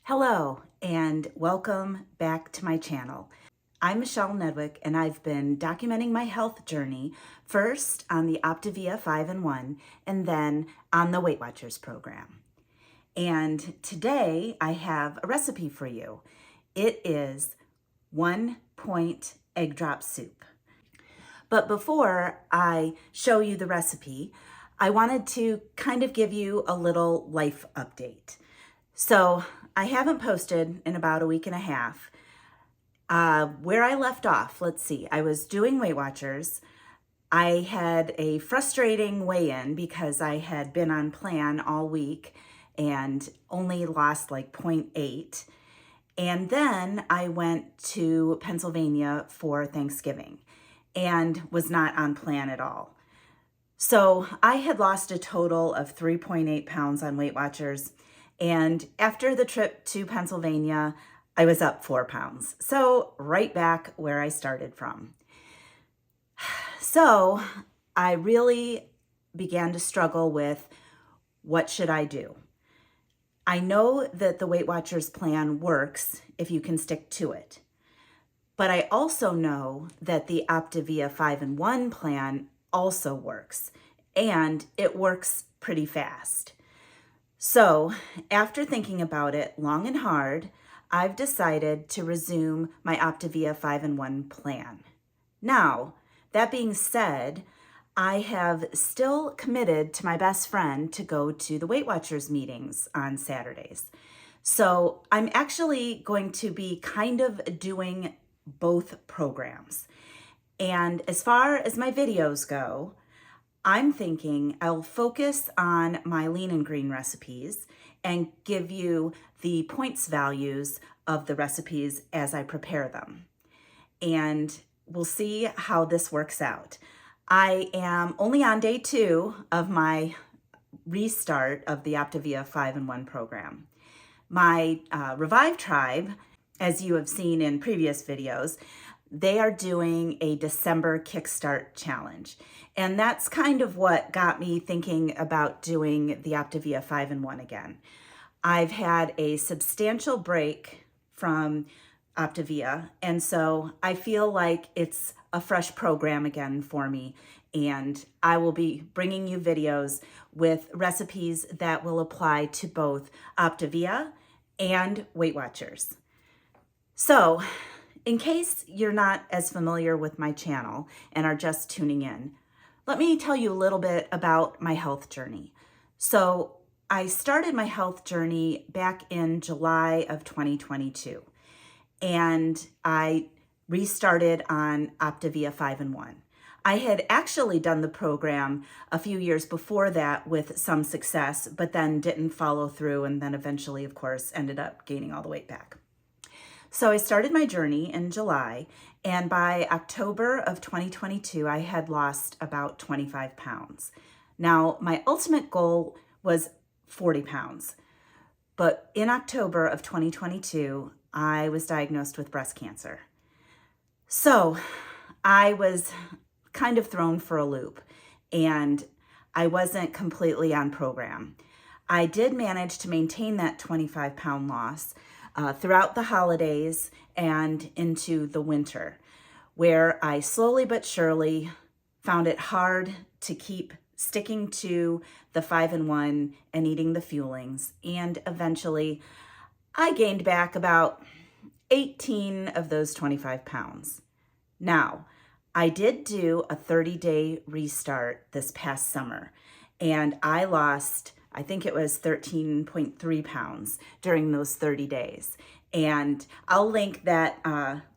Hello, and welcome back to my channel. I'm Michelle Nedwick, and I've been documenting my health journey first on the Optavia 5-in-1 and then on the Weight Watchers program. And today I have a recipe for you. It is 1-point egg drop soup. But before I show you the recipe, I wanted to kind of give you a little life update. So I haven't posted in about a week and a half. Where I left off, let's see, I was doing Weight Watchers. I had a frustrating weigh-in because I had been on plan all week and only lost like 0.8. And then I went to Pennsylvania for Thanksgiving and was not on plan at all. So I had lost a total of 3.8 pounds on Weight Watchers. And after the trip to Pennsylvania, I was up 4 pounds. So right back where I started from. So I really began to struggle with what should I do? I know that the Weight Watchers plan works if you can stick to it. But I also know that the Optavia 5-in-1 plan also works, and it works pretty fast. So after thinking about it long and hard, I've decided to resume my Optavia 5-in-1 plan. Now, that being said, I have still committed to my best friend to go to the Weight Watchers meetings on Saturdays. So I'm actually going to be kind of doing both programs. And as far as my videos go, I'm thinking I'll focus on my lean and green recipes and give you the points values of the recipes as I prepare them. And we'll see how this works out. I am only on day 2 of my restart of the Optavia 5-in-1 program. My Revive tribe, as you have seen in previous videos, they are doing a December Kickstart challenge. And that's kind of what got me thinking about doing the Optavia 5-in-1 again. I've had a substantial break from Optavia, and so I feel like it's a fresh program again for me. And I will be bringing you videos with recipes that will apply to both Optavia and Weight Watchers. So, in case you're not as familiar with my channel and are just tuning in, let me tell you a little bit about my health journey. So, I started my health journey back in July of 2022, and I restarted on Optavia 5-in-1. I had actually done the program a few years before that with some success, but then didn't follow through, and then eventually, of course, ended up gaining all the weight back. So I started my journey in July, and by October of 2022, I had lost about 25 pounds. Now, my ultimate goal was 40 pounds, but in October of 2022, I was diagnosed with breast cancer. So I was kind of thrown for a loop, and I wasn't completely on program. I did manage to maintain that 25-pound loss throughout the holidays and into the winter, where I slowly but surely found it hard to keep sticking to the 5-in-1 and eating the fuelings. And eventually I gained back about 18 of those 25 pounds. Now, I did do a 30-day restart this past summer, and I lost, I think it was 13.3 pounds during those 30 days. And I'll link that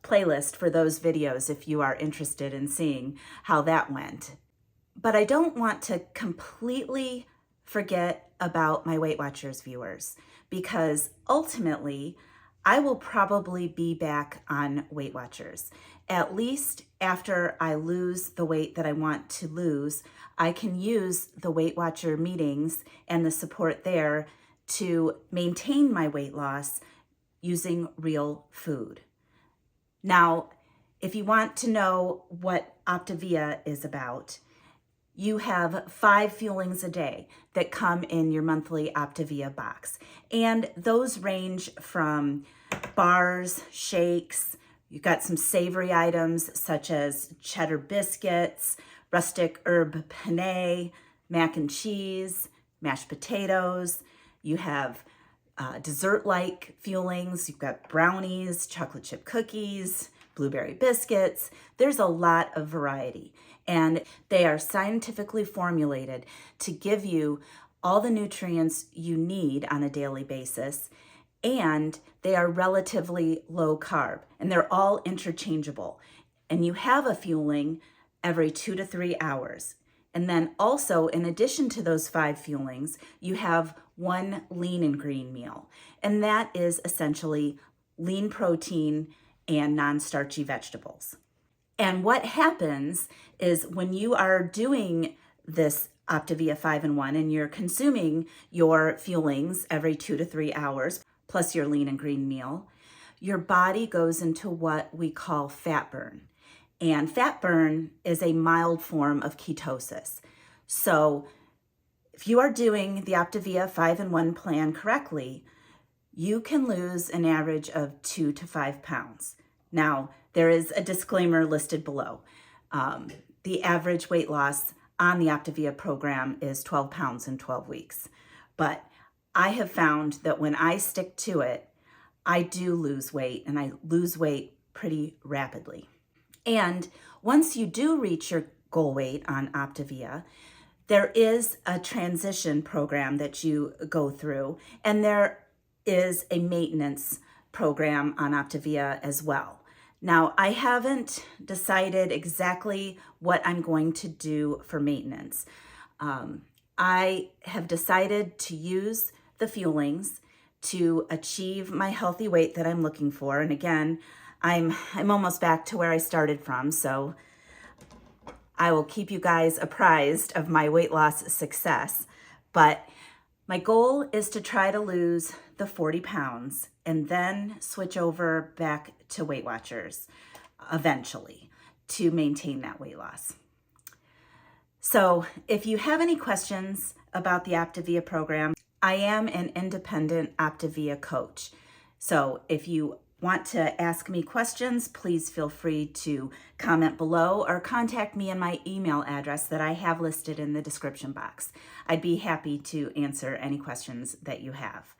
playlist for those videos if you are interested in seeing how that went. But I don't want to completely forget about my Weight Watchers viewers, because ultimately I will probably be back on Weight Watchers. At least after I lose the weight that I want to lose, I can use the Weight Watcher meetings and the support there to maintain my weight loss using real food. Now, if you want to know what Optavia is about, you have 5 fuelings a day that come in your monthly Optavia box. And those range from bars, shakes, you've got some savory items such as cheddar biscuits, rustic herb penne, mac and cheese, mashed potatoes. You have dessert-like fuelings. You've got brownies, chocolate chip cookies, blueberry biscuits. There's a lot of variety, and they are scientifically formulated to give you all the nutrients you need on a daily basis, and they are relatively low carb, and they're all interchangeable. And you have a fueling every 2 to 3 hours. And then also, in addition to those 5 fuelings, you have one lean and green meal. And that is essentially lean protein and non-starchy vegetables. And what happens is when you are doing this Optavia 5-in-1 and you're consuming your fuelings every 2 to 3 hours, plus your lean and green meal, your body goes into what we call fat burn. And fat burn is a mild form of ketosis. So if you are doing the Optavia 5-in-1 plan correctly, you can lose an average of 2 to 5 pounds. Now, there is a disclaimer listed below. The average weight loss on the Optavia program is 12 pounds in 12 weeks. But I have found that when I stick to it, I do lose weight, and I lose weight pretty rapidly. And once you do reach your goal weight on Optavia, there is a transition program that you go through, and there is a maintenance program on Optavia as well. Now, I haven't decided exactly what I'm going to do for maintenance. I have decided to use the fuelings to achieve my healthy weight that I'm looking for. And again, I'm almost back to where I started from, so I will keep you guys apprised of my weight loss success. But my goal is to try to lose the 40 pounds and then switch over back to Weight Watchers eventually to maintain that weight loss. So if you have any questions about the Optavia program, I am an independent Optavia coach. So if you want to ask me questions, please feel free to comment below or contact me in my email address that I have listed in the description box. I'd be happy to answer any questions that you have.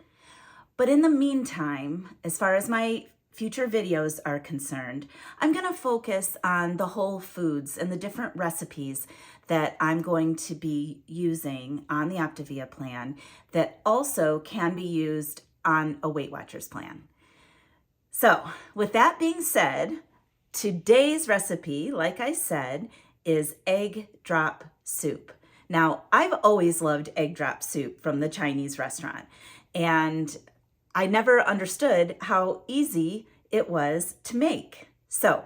But in the meantime, as far as my future videos are concerned, I'm going to focus on the whole foods and the different recipes that I'm going to be using on the Optavia plan that also can be used on a Weight Watchers plan. So with that being said, today's recipe, like I said, is egg drop soup. Now, I've always loved egg drop soup from the Chinese restaurant, and I never understood how easy it was to make. So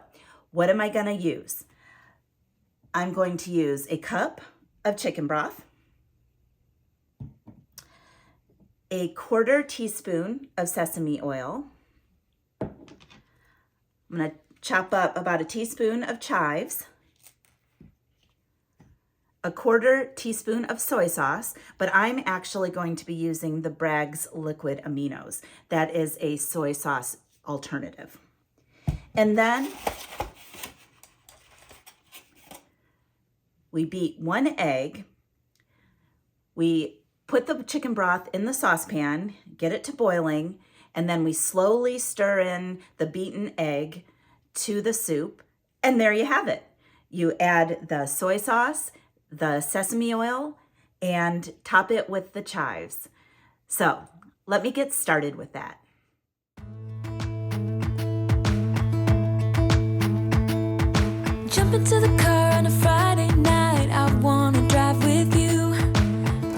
what am I going to use? I'm going to use a cup of chicken broth, a 1/4 teaspoon of sesame oil. I'm going to chop up about a teaspoon of chives, a 1/4 teaspoon of soy sauce, but I'm actually going to be using the Bragg's liquid aminos. That is a soy sauce alternative. And then we beat 1 egg. We put the chicken broth in the saucepan, get it to boiling, and then we slowly stir in the beaten egg to the soup, and there you have it. You add the soy sauce, the sesame oil, and top it with the chives. So let me get started with that. Jump into the car on a Friday night, I wanna drive with you.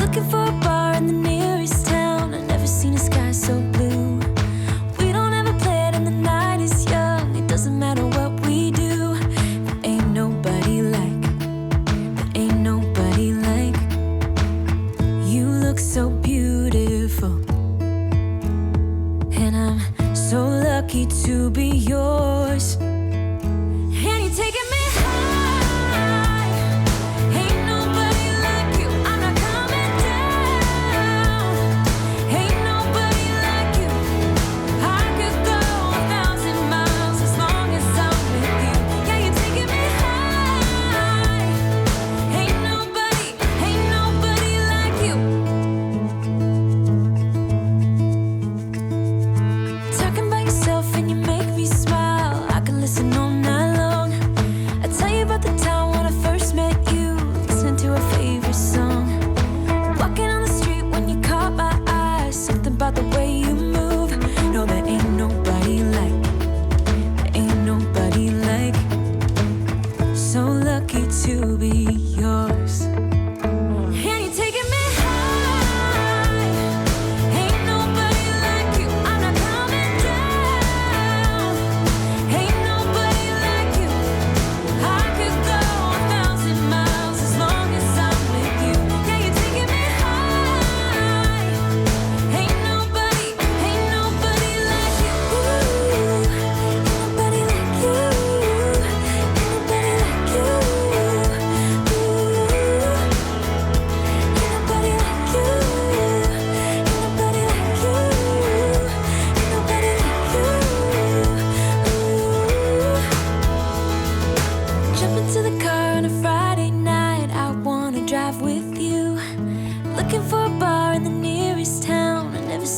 Looking for a bar in the nearest town, I've never seen a sky so blue. We don't ever play it and the night is young, it doesn't matter what we do. There ain't nobody like, you look so beautiful. And I'm so lucky to be yours. And you're taking me high.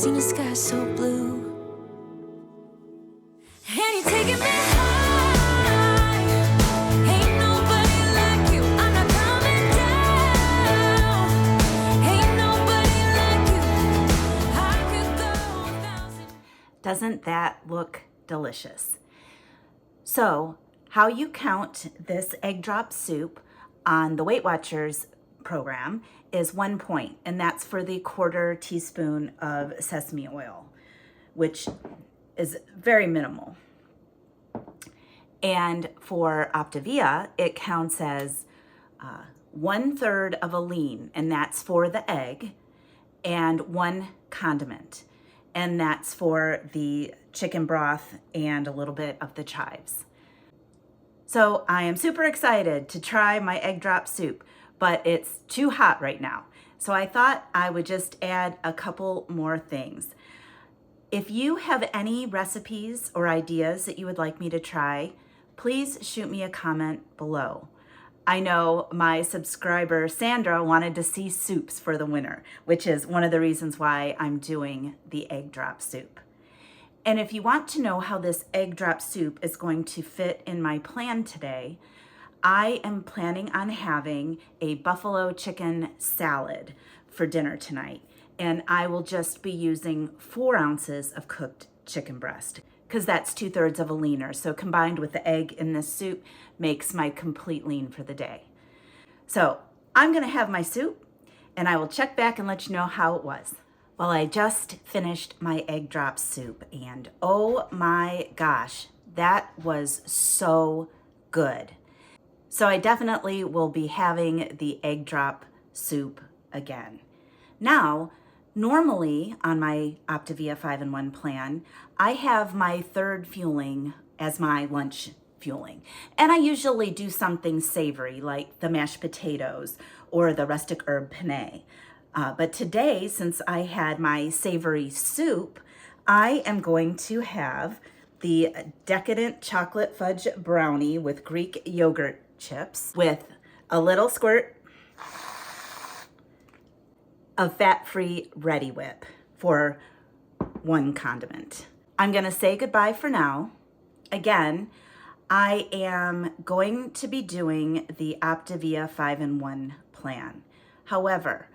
seen a sky so blue. And you're taking me high. Ain't nobody like you. I'm not coming down. Ain't nobody like you. I could go 1,000. Doesn't that look delicious? So, how you count this egg drop soup on the Weight Watchers program is 1 point, and that's for the 1/4 teaspoon of sesame oil, which is very minimal. And for Optavia, it counts as 1/3 of a lean, and that's for the egg, and 1 condiment, and that's for the chicken broth and a little bit of the chives. So I am super excited to try my egg drop soup, but it's too hot right now. So I thought I would just add a couple more things. If you have any recipes or ideas that you would like me to try, please shoot me a comment below. I know my subscriber Sandra wanted to see soups for the winter, which is one of the reasons why I'm doing the egg drop soup. And if you want to know how this egg drop soup is going to fit in my plan today, I am planning on having a buffalo chicken salad for dinner tonight. And I will just be using 4 ounces of cooked chicken breast because that's 2/3 of a leaner. So combined with the egg in this soup makes my complete lean for the day. So I'm gonna have my soup and I will check back and let you know how it was. Well, I just finished my egg drop soup and oh my gosh, that was so good. So I definitely will be having the egg drop soup again. Now, normally on my Optavia 5-in-1 plan, I have my 3rd fueling as my lunch fueling. And I usually do something savory like the mashed potatoes or the rustic herb penne. But today, since I had my savory soup, I am going to have the decadent chocolate fudge brownie with Greek yogurt chips with a little squirt of fat-free Ready Whip for 1 condiment. I'm gonna say goodbye for now. Again, I am going to be doing the Optavia 5-in-1 plan. However,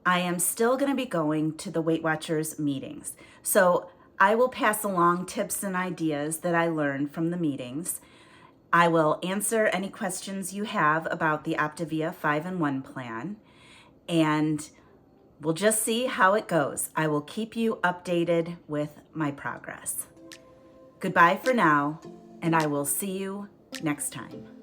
I am still gonna be going to the Weight Watchers meetings. So I will pass along tips and ideas that I learned from the meetings. I will answer any questions you have about the Optavia 5-in-1 plan, and we'll just see how it goes. I will keep you updated with my progress. Goodbye for now, and I will see you next time.